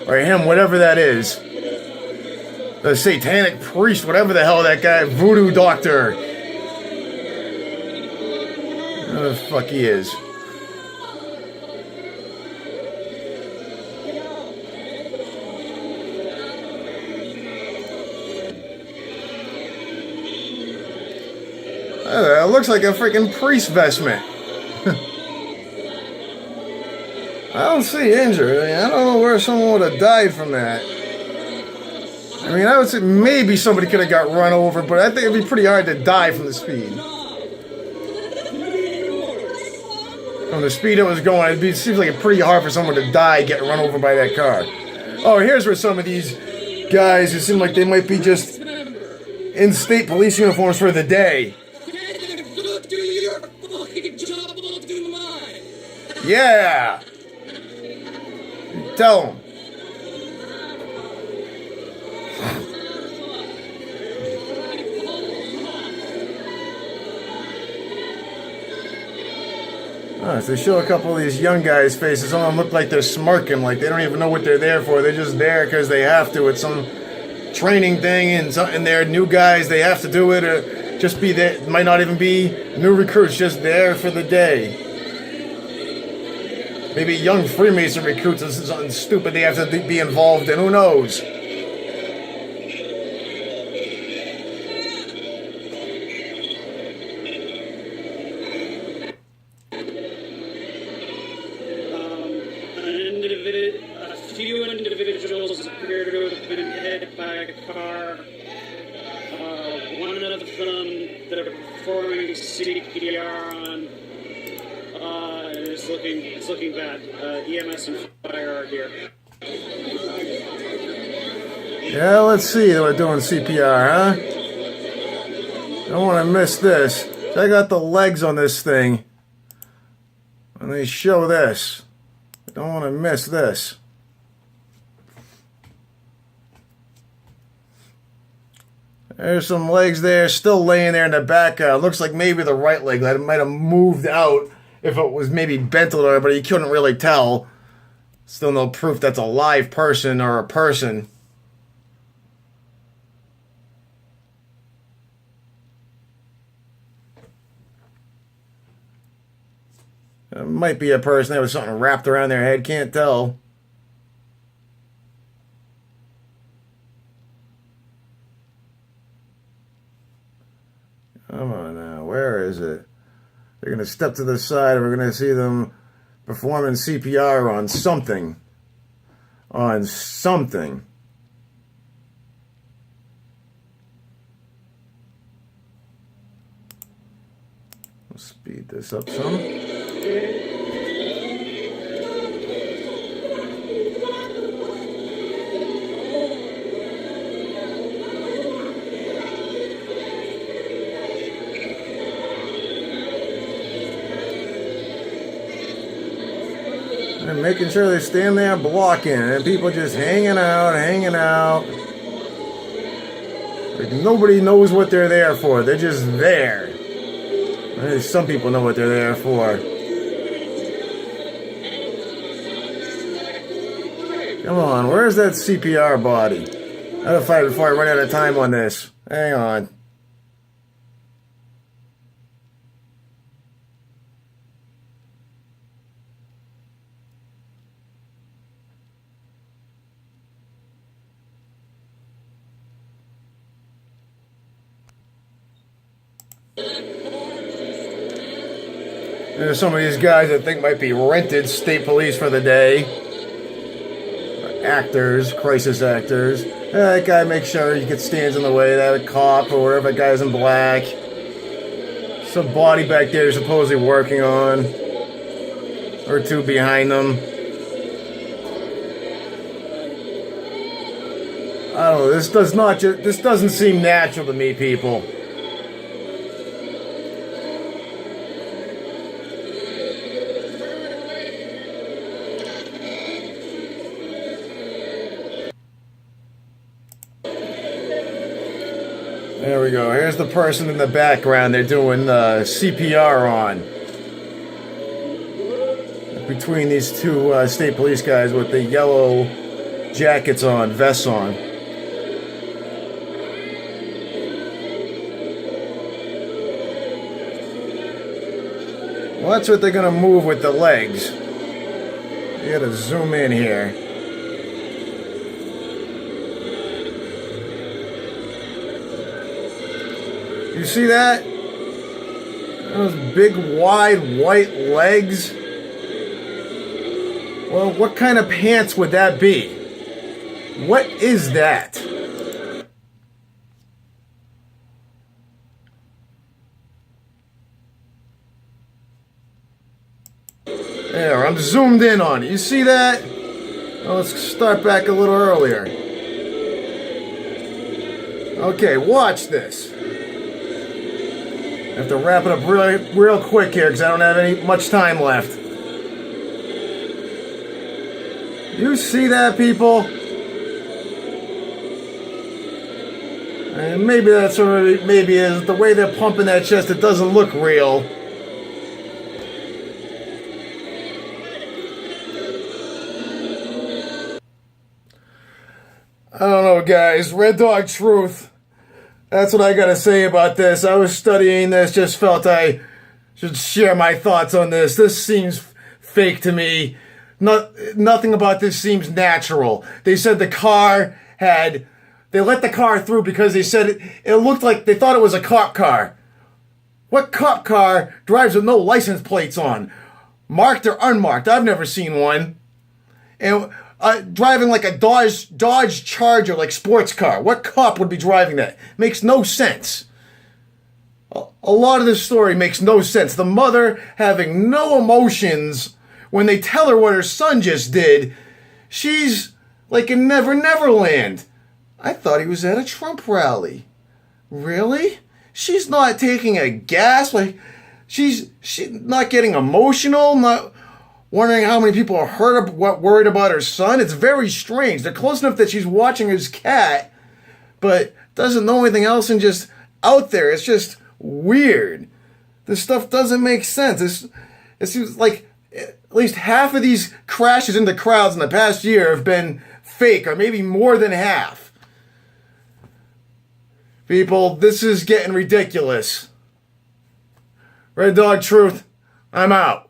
Or him, whatever that is. The satanic priest, whatever the hell that guy, voodoo doctor. Whatever the fuck he is. It looks like a freaking priest vestment. I don't see injured. I don't know where someone would have died from that. I mean, I would say maybe somebody could have got run over, but I think it'd be pretty hard to die from the speed. From the speed it was going, it seems like it's pretty hard for someone to die getting run over by that car. Oh, here's where some of these guys who seem like they might be just in state police uniforms for the day. Yeah! Tell them. So they show a couple of these young guys' faces. Some of them look like they're smirking, like they don't even know what they're there for. They're just there because they have to. It's some training thing, and they're new guys. They have to do it, or just be there. Might not even be new recruits, just there for the day. Maybe young Freemason recruits. This is something stupid they have to be involved in. Who knows? A few individuals appear to have been hit by a car. One of them they're performing CPR on. It's looking bad. EMS and fire are here. Yeah, let's see. They're doing CPR, huh? Don't want to miss this. Check out the legs on this thing. And they show this. Don't want to miss this. There's some legs there, still laying there in the back. Looks like maybe the right leg that might have moved out if it was maybe bent a little, but you couldn't really tell. Still no proof that's a live person or a person. It might be a person that was something wrapped around their head, can't tell. Come on now, where is it? They're going to step to the side and we're going to see them performing CPR on something. On something. Let's speed this up some. And making sure they stand there blocking, and people just hanging out. Like nobody knows what they're there for. They're just there. Some people know what they're there for. Come on, where's that CPR body? I gotta fight before I run out of time on this. Hang on. There's some of these guys I think might be rented state police for the day. Actors, crisis actors. That guy makes sure he gets stands in the way. That cop or whatever, that guy's in black. Some body back there supposedly working on. Or two behind them. I don't know. This doesn't seem natural to me, people. There we go. Here's the person in the background they're doing CPR on. Between these two state police guys with the yellow jackets on, vests on. Well, that's what they're gonna move with the legs. You gotta zoom in here. You see that? Those big, wide, white legs. Well, what kind of pants would that be? What is that? There, I'm zoomed in on it. You see that? Well, let's start back a little earlier. Okay, watch this. I have to wrap it up real quick here because I don't have much time left. You see that, people? And maybe that's sort of, maybe is the way they're pumping that chest, it doesn't look real. I don't know, guys. Red Dog Truth. That's what I gotta say about this. I was studying this, just felt I should share my thoughts on this. This seems fake to me. Nothing about this seems natural. They said the car had... They let the car through because they said it looked like they thought it was a cop car. What cop car drives with no license plates on? Marked or unmarked? I've never seen one. And driving like a Dodge Charger, like sports car. What cop would be driving that? Makes no sense. A lot of this story makes no sense. The mother having no emotions when they tell her what her son just did. She's like in Neverland. I thought he was at a Trump rally. Really? She's not taking a gas? Like, she's not getting emotional? Not wondering how many people are hurt, worried about her son? It's very strange. They're close enough that she's watching his cat, but doesn't know anything else and just out there. It's just weird. This stuff doesn't make sense. It seems like at least half of these crashes into crowds in the past year have been fake, or maybe more than half. People, this is getting ridiculous. Red Dog Truth, I'm out.